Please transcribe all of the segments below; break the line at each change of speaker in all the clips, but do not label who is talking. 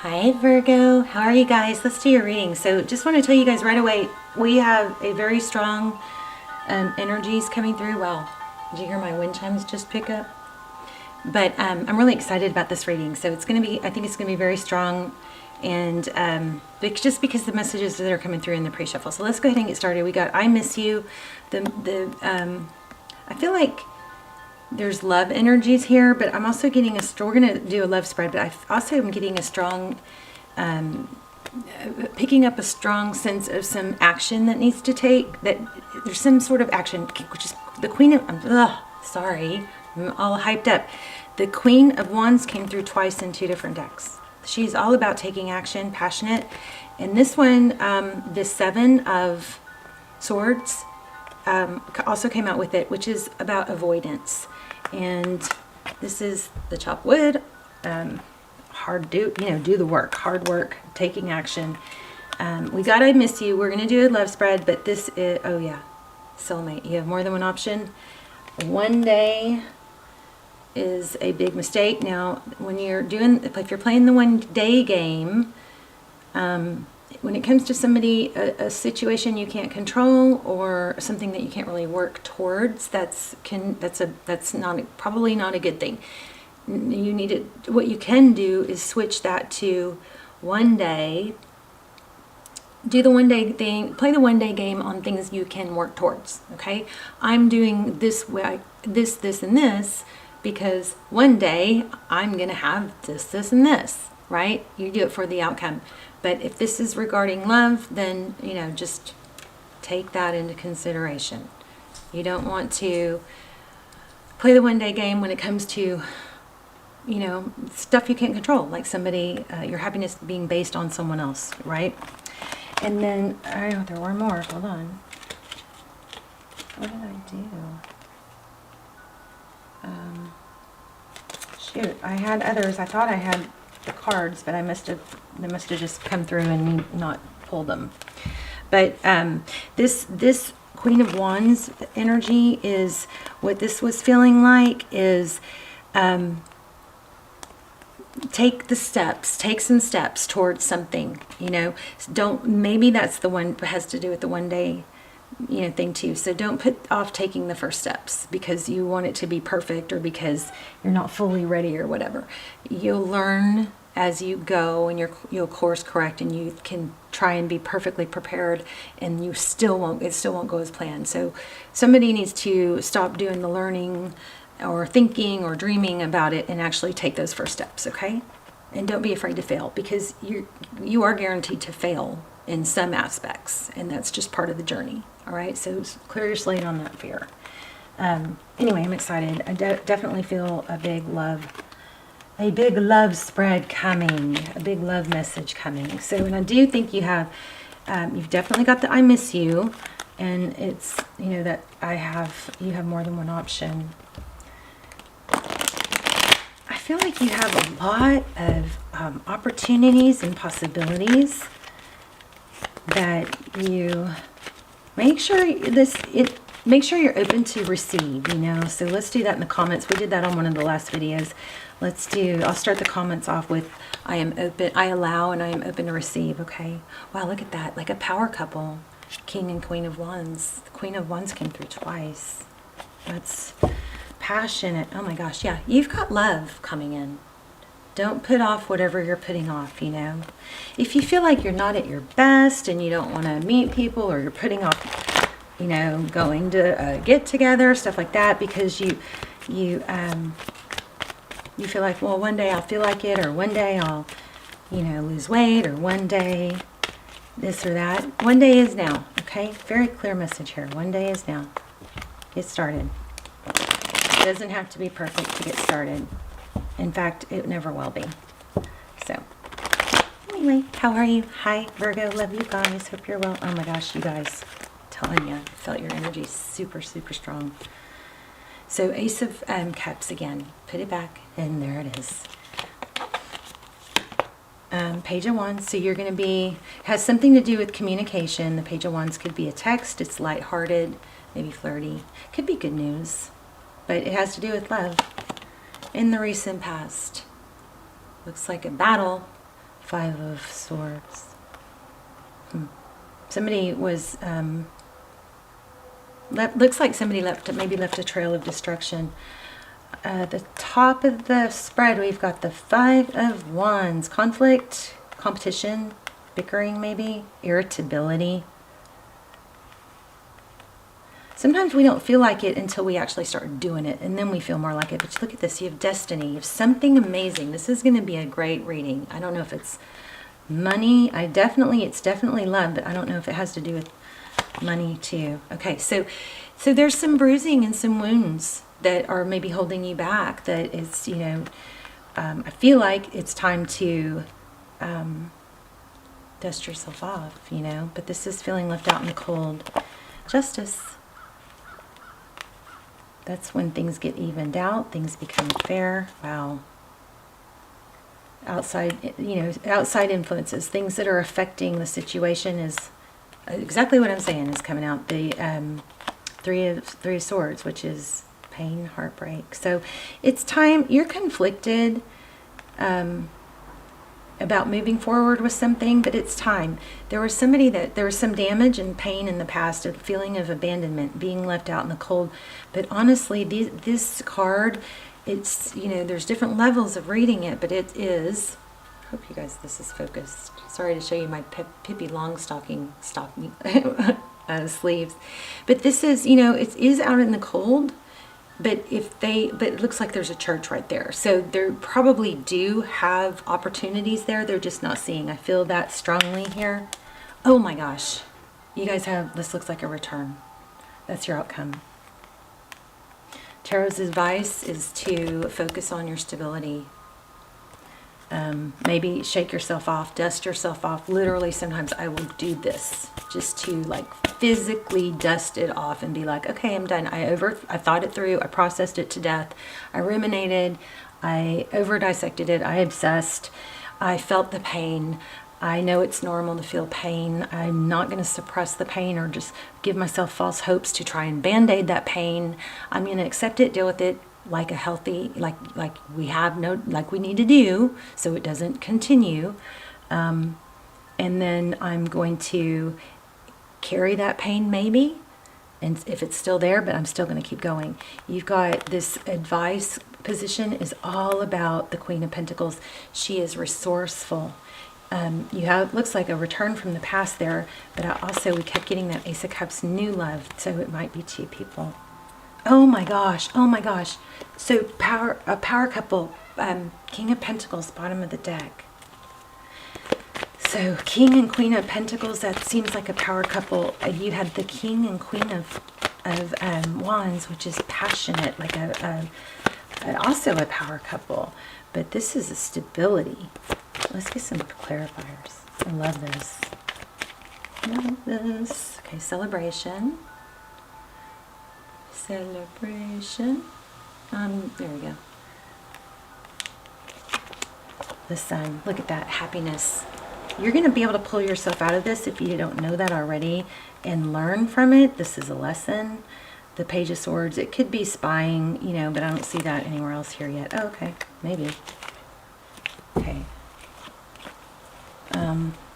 Hi Virgo, how are you guys? Let's do your reading. So just want to tell you guys right away, we have a very strong energies coming through. Wow, did you hear my wind chimes just pick up? But I'm really excited about this reading. So it's going to be, I think it's going to be very strong, and just because the messages that are coming through in the pre-shuffle. So let's go ahead and get started. We got I miss you. I feel like there's love energies here, but I'm also getting we're going to do a love spread, but I also am getting a strong, picking up a strong sense of some action that needs to take, that there's some sort of action, which is the Queen of, sorry, I'm all hyped up. The Queen of Wands came through twice in two different decks. She's all about taking action, passionate. And this one, the Seven of Swords, also came out with it, which is about avoidance. And this is the chop wood, do the work, hard work, taking action. We got I miss you. We're going to do a love spread, but this is, oh yeah, soulmate. You have more than one option. One day is a big mistake. Now, when you're doing, if you're playing the one day game, when it comes to somebody, a situation you can't control or something that you can't really work towards, that's probably not a good thing. You need to, what you can do is switch that to one day. Do the one day thing, play the one day game on things you can work towards. Okay, I'm doing this way, this, and this, because one day I'm gonna have this, and this. Right? You do it for the outcome. But if this is regarding love, then, just take that into consideration. You don't want to play the one day game when it comes to, stuff you can't control, like somebody, your happiness being based on someone else, right? And then, there were more. Hold on. What did I do? Shoot, I had others. I thought I had the cards, but they must have just come through and me not pull them. But this Queen of Wands energy is what this was feeling like is take some steps towards something. Maybe that's the one that has to do with the one day thing too. So don't put off taking the first steps because you want it to be perfect or because you're not fully ready or whatever. You'll learn as you go and you'll course correct, and you can try and be perfectly prepared, and it still won't go as planned. So somebody needs to stop doing the learning or thinking or dreaming about it and actually take those first steps, okay? And don't be afraid to fail, because you are guaranteed to fail in some aspects, and that's just part of the journey. All right, so clear your slate on that fear. Anyway, I'm excited. I definitely feel a big love spread coming, a big love message coming. So, and I do think you have, you've definitely got the I miss you, and it's, that you have more than one option. I feel like you have a lot of opportunities and possibilities that you make sure you're open to receive, So let's do that in the comments. We did that on one of the last videos. I'll start the comments off with I am open, I allow, and I am open to receive, okay? Wow, look at that, like a power couple, King and Queen of Wands. The Queen of Wands came through twice. That's passionate. Oh my gosh, yeah, you've got love coming in. Don't put off whatever you're putting off, If you feel like you're not at your best and you don't want to meet people, or you're putting off, going to get together, stuff like that, because you feel like, well, one day I'll feel like it, or one day I'll, lose weight, or one day this or that. One day is now, okay? Very clear message here. One day is now. Get started. It doesn't have to be perfect to get started. In fact, it never will be. So, anyway, how are you? Hi, Virgo. Love you guys. Hope you're well. Oh my gosh, you guys. I'm telling you, felt your energy super, super strong. So, Ace of Cups again. Put it back, and there it is. Page of Wands. So you're going to has something to do with communication. The Page of Wands could be a text. It's lighthearted, maybe flirty. Could be good news, but it has to do with love. In the recent past, looks like a battle Five of Swords. Somebody was, looks like somebody maybe left a trail of destruction. The top of the spread, we've got the Five of Wands. Conflict, competition, bickering maybe, irritability. Sometimes we don't feel like it until we actually start doing it, and then we feel more like it. But look at this, you have destiny, you have something amazing. This is going to be a great reading. I don't know if it's money. It's definitely love, but I don't know if it has to do with money too. Okay, so there's some bruising and some wounds that are maybe holding you back. That is, you know, I feel like it's time to dust yourself off, you know. But this is feeling left out in the cold. Justice. That's when things get evened out, things become fair. Wow. Outside, you know, outside influences, things that are affecting the situation is exactly what I'm saying is coming out. The three of Swords, which is pain, heartbreak. So it's time. You're conflicted about moving forward with something, but it's time. There was some damage and pain in the past, a feeling of abandonment, being left out in the cold. But honestly, this card, it's, you know, there's different levels of reading it, but it is, I hope you guys, this is focused. Sorry to show you my Pippi Longstocking sleeves. But this is, you know, it is out in the cold, but it looks like there's a church right there. So they probably do have opportunities there. They're just not seeing. I feel that strongly here. Oh my gosh. You guys have, this looks like a return. That's your outcome. Tarot's advice is to focus on your stability. Maybe shake yourself off, dust yourself off. Literally, sometimes I will do this just to like physically dust it off and be like, okay, I'm done. I thought it through. I processed it to death. I ruminated. I over dissected it. I obsessed. I felt the pain. I know it's normal to feel pain. I'm not going to suppress the pain or just give myself false hopes to try and band-aid that pain. I'm going to accept it, deal with it like a healthy, like we need to do so it doesn't continue. And then I'm going to carry that pain maybe, and if it's still there, but I'm still going to keep going. You've got this advice position is all about the Queen of Pentacles. She is resourceful. You have, looks like a return from the past there, but we kept getting that Ace of Cups, new love, so it might be two people. Oh my gosh, oh my gosh. So a power couple, King of Pentacles, bottom of the deck. So King and Queen of Pentacles, that seems like a power couple. You had the King and Queen of Wands, which is passionate, like also a power couple. But this is a stability. Let's get some clarifiers. I love this. Love this. Okay, celebration. Celebration. There we go. The Sun. Look at that. Happiness. You're going to be able to pull yourself out of this if you don't know that already and learn from it. This is a lesson. The Page of Swords. It could be spying, you know, but I don't see that anywhere else here yet. Oh, okay. Maybe. Okay.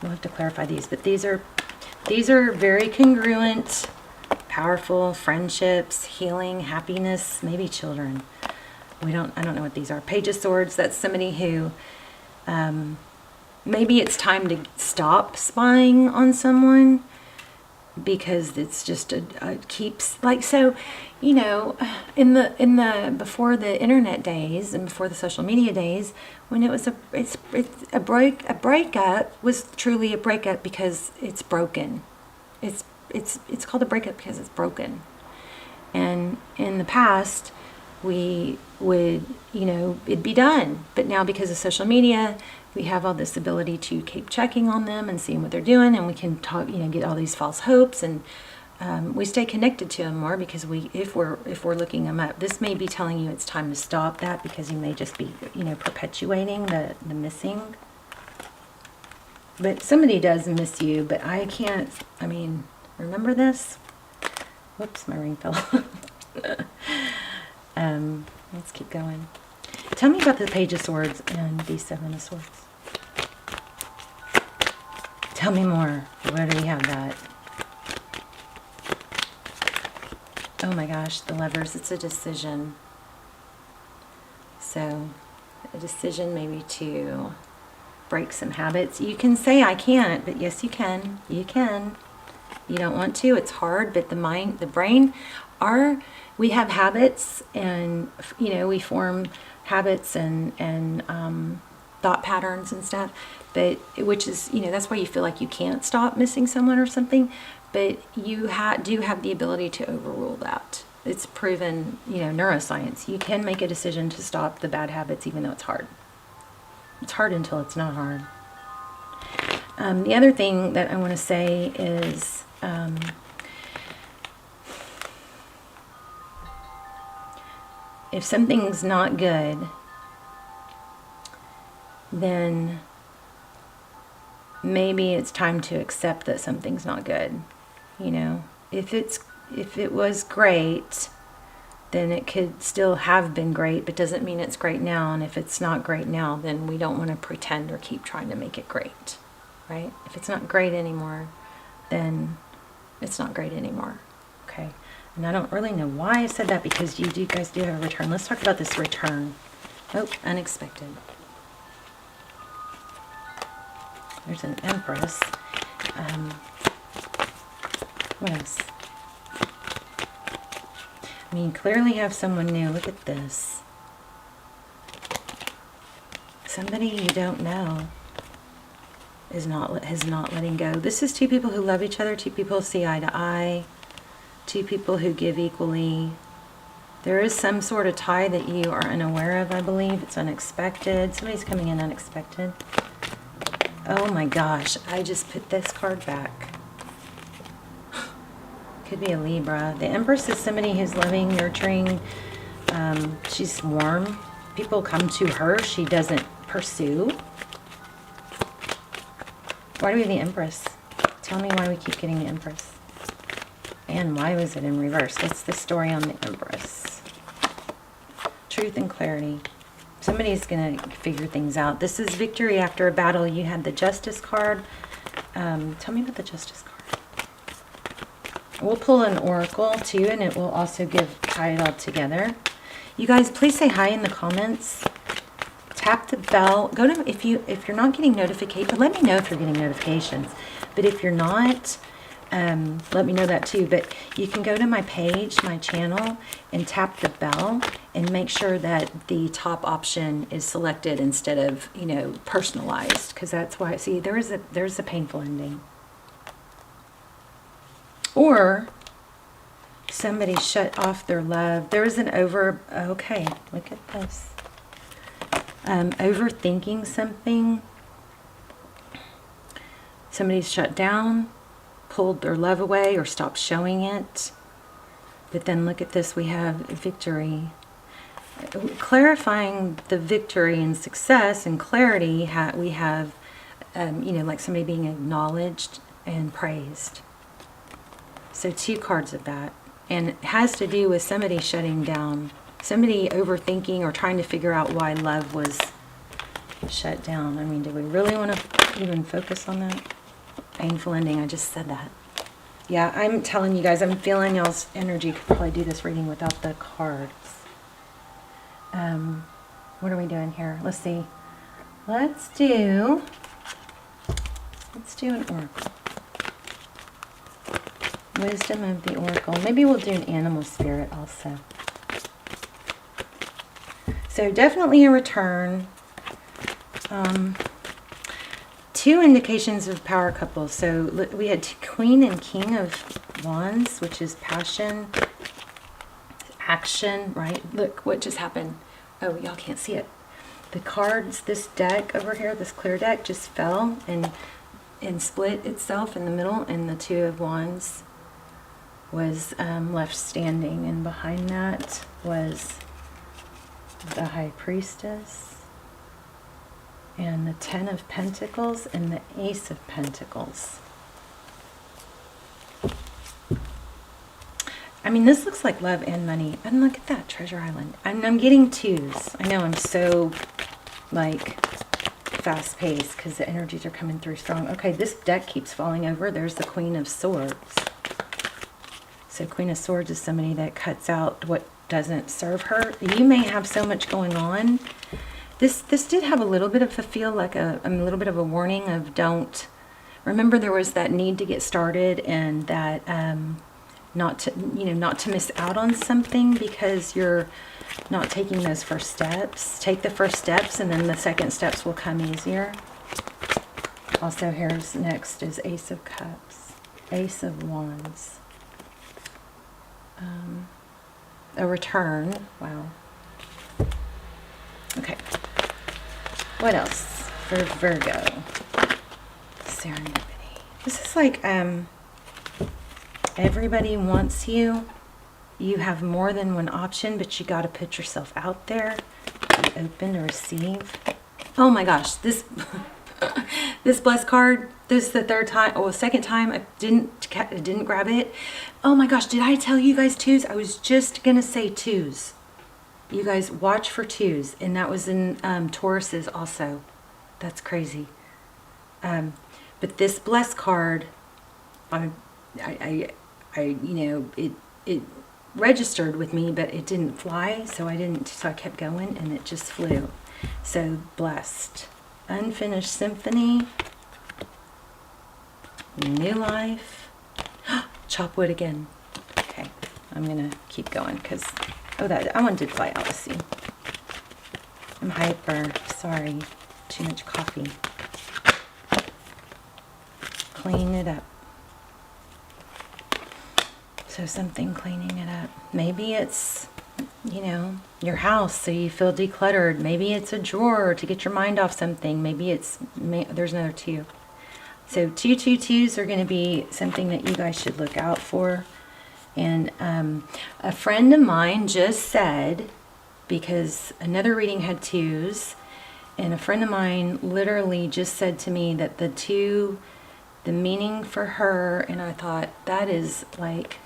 We'll have to clarify these, but these are very congruent, powerful friendships, healing, happiness, maybe children. I don't know what these are. Page of Swords, that's somebody who maybe it's time to stop spying on someone because it's just it keeps like, so, you know, in the before the internet days and before the social media days, when it was a breakup was truly a breakup because it's broken. It's called a breakup because it's broken. And in the past, we would, you know, it'd be done. But now because of social media, we have all this ability to keep checking on them and seeing what they're doing, and we can talk, you know, get all these false hopes, and we stay connected to them more because if we're looking them up. This may be telling you it's time to stop that because you may just be, you know, perpetuating the missing. But somebody does miss you, but I can't, I mean, remember this? Whoops, my ring fell off. Let's keep going. Tell me about the Page of Swords and the Seven of Swords. Tell me more. Where do we have that? Oh my gosh, the Lovers, it's a decision. So, a decision maybe to break some habits. You can say I can't, but yes you can. You can. You don't want to, it's hard, but the mind, the brain, we have habits, and we form habits and thought patterns and stuff, but which is, that's why you feel like you can't stop missing someone or something, but you do have the ability to overrule that. It's proven, neuroscience. You can make a decision to stop the bad habits even though it's hard. It's hard until it's not hard. The other thing that I want to say is if something's not good, then maybe it's time to accept that something's not good. If it was great, then it could still have been great, but doesn't mean it's great now. And if it's not great now, then we don't want to pretend or keep trying to make it great, right? If it's not great anymore, then it's not great anymore. Okay. And I don't really know why I said that, because you guys do have a return. Let's talk about this return. Oh, unexpected. There's an Empress. What else? I mean, clearly have someone new. Look at this. Somebody you don't know is not letting go. This is two people who love each other, two people who see eye to eye, two people who give equally. There is some sort of tie that you are unaware of, I believe. It's unexpected. Somebody's coming in unexpected. Oh my gosh, I just put this card back. Could be a Libra. The Empress is somebody who's loving, nurturing. She's warm. People come to her. She doesn't pursue. Why do we have the Empress? Tell me why we keep getting the Empress. And why was it in reverse? What's the story on the Empress? Truth and clarity. Somebody's going to figure things out. This is victory after a battle. You had the Justice card. Tell me about the Justice card. We'll pull an oracle too, and it will also tie it all together. You guys, please say hi in the comments. Tap the bell. Go to if you're not getting notifications. Let me know if you're getting notifications. But if you're not, let me know that too. But you can go to my page, my channel, and tap the bell, and make sure that the top option is selected instead of personalized, because that's why. See, there's a painful ending. Or somebody shut off their love. There was an okay, look at this. Overthinking something. Somebody's shut down, pulled their love away, or stopped showing it. But then look at this, we have victory. Clarifying the victory and success and clarity, we have, like somebody being acknowledged and praised. So two cards of that. And it has to do with somebody shutting down, somebody overthinking or trying to figure out why love was shut down. I mean, do we really want to even focus on that? Painful ending, I just said that. Yeah, I'm telling you guys, I'm feeling y'all's energy. Could probably do this reading without the cards. What are we doing here? Let's see. Let's do an oracle. Wisdom of the oracle. Maybe we'll do an animal spirit also. So definitely a return. Two indications of power couples. So we had Queen and King of Wands, which is passion, action, right? Look what just happened. Oh, y'all can't see it. The cards, this deck over here, this clear deck, just fell and split itself in the middle, and the Two of Wands was left standing, and behind that was the High Priestess and the Ten of Pentacles and the Ace of Pentacles. I mean, this looks like love and money. And look at that, Treasure Island. I'm getting twos. I know I'm so, like, fast pace because the energies are coming through strong. Okay, this deck keeps falling over. There's the Queen of Swords. So Queen of Swords is somebody that cuts out what doesn't serve her. You may have so much going on. This did have a little bit of a feel like a little bit of a warning of don't. Remember, there was that need to get started and that not to miss out on something because you're not taking those first steps. Take the first steps and then the second steps will come easier. Also, here's next is Ace of Cups, Ace of Wands, a return. Wow. Okay. What else for Virgo? Serendipity. This is like everybody wants you. You have more than one option, but you got to put yourself out there. Be open to receive. Oh my gosh, this this blessed card. This is the third time, or second time I didn't grab it. Oh my gosh, did I tell you guys twos? I was just gonna say twos. You guys watch for twos, and that was in Tauruses also. That's crazy. But this blessed card, it registered with me, but it didn't fly, so I kept going, and it just flew. So blessed, unfinished symphony, new life. Chop wood again. Okay, I'm gonna keep going because that one did fly out. Let's see. I'm hyper. Sorry, too much coffee. Clean it up. So something cleaning it up. Maybe it's, your house so you feel decluttered. Maybe it's a drawer to get your mind off something. Maybe there's another two. So 222s are going to be something that you guys should look out for. And a friend of mine just said, because another reading had twos, and a friend of mine literally just said to me that the meaning for her, and I thought that is like,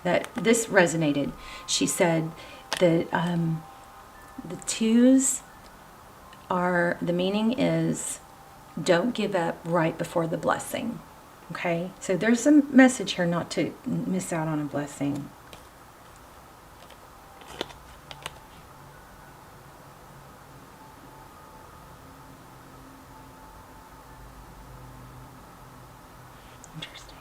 that this resonated. She said that the twos are, the meaning is don't give up right before the blessing. Okay, so there's a message here not to miss out on a blessing. Interesting.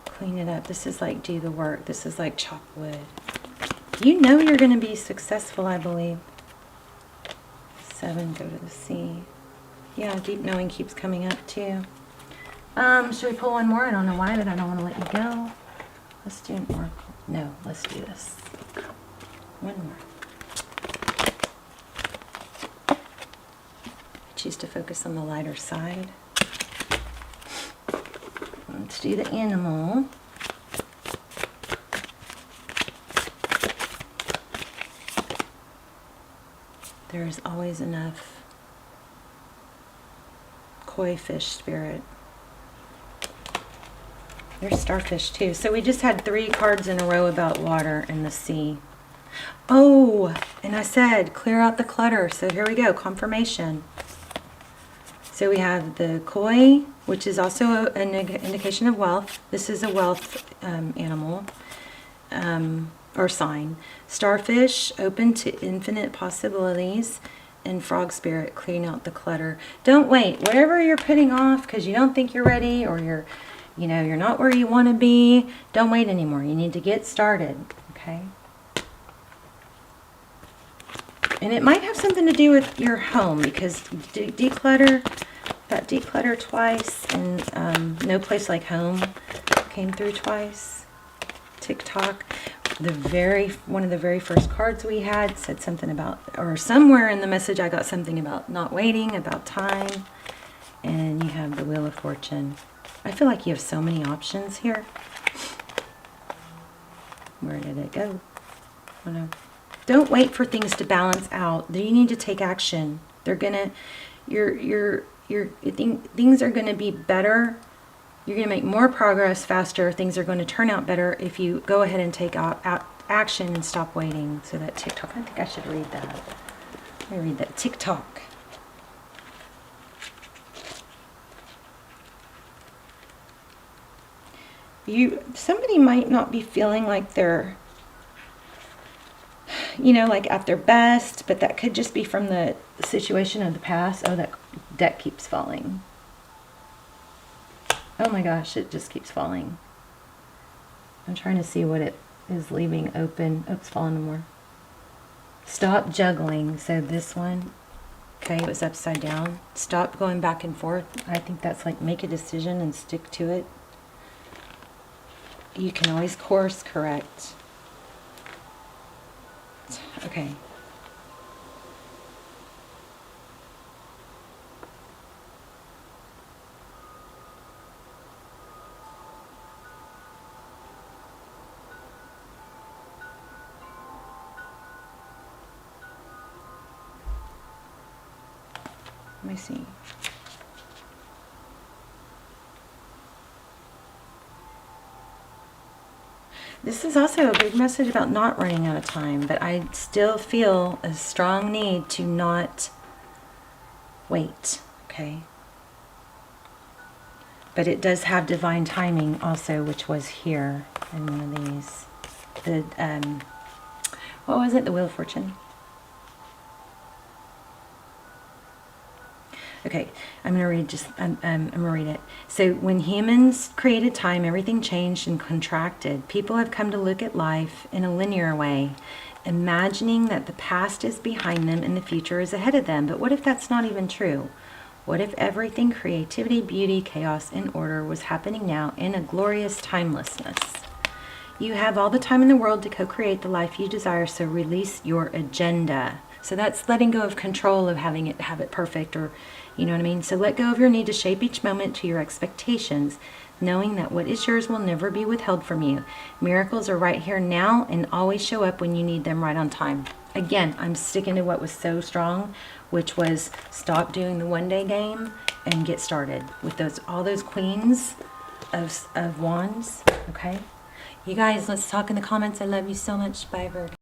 Clean it up. This is like do the work. This is like chop wood. You know you're going to be successful, I believe. 7, go to the sea. Yeah, deep knowing keeps coming up too. Should we pull one more? I don't know why, but I don't want to let you go. Let's do an oracle. No, let's do this. One more. I choose to focus on the lighter side. Let's do the animal. There is always enough. Koi fish spirit. There's starfish too. So we just had 3 cards in a row about water and the sea. Oh, and I said clear out the clutter. So here we go, confirmation. So we have the koi, which is also an indication of wealth. This is a wealth animal or sign. Starfish, open to infinite possibilities. And frog spirit, clean out the clutter. Don't wait. Whatever you're putting off because you don't think you're ready or you're not where you want to be, don't wait anymore. You need to get started, okay? And it might have something to do with your home because declutter, that declutter twice, and no place like home came through twice. TikTok. One of the very first cards we had said something about, or somewhere in the message I got something about not waiting, about time. And you have the Wheel of Fortune. I feel like you have so many options here. Where did it go? Oh no. Don't wait for things to balance out. You need to take action. They're gonna, things are gonna be better. You're gonna make more progress faster. Things are going to turn out better if you go ahead and take action and stop waiting. So that TikTok, I think I should read that. Let me read that TikTok. Somebody might not be feeling like they're, you know, like at their best, but that could just be from the situation of the past. Oh, that deck keeps falling. Oh my gosh, it just keeps falling. I'm trying to see what it is leaving open. Oh, it's falling no more. Stop juggling. So this one, okay, it was upside down. Stop going back and forth. I think that's like make a decision and stick to it. You can always course correct. Okay. Let me see. This is also a big message about not running out of time, but I still feel a strong need to not wait, okay? But it does have divine timing also, which was here in one of these. The, what was it? The Wheel of Fortune? Okay, I'm gonna read I'm gonna read it. So when humans created time, everything changed and contracted. People have come to look at life in a linear way, imagining that the past is behind them and the future is ahead of them. But what if that's not even true? What if everything, creativity, beauty, chaos, and order was happening now in a glorious timelessness? You have all the time in the world to co-create the life you desire, so release your agenda. So that's letting go of control of having it have it perfect, or you know what I mean? So let go of your need to shape each moment to your expectations, knowing that what is yours will never be withheld from you. Miracles are right here now and always show up when you need them, right on time. Again, I'm sticking to what was so strong, which was stop doing the one-day game and get started with all those queens of wands, okay? You guys, let's talk in the comments. I love you so much. Bye, Virgo.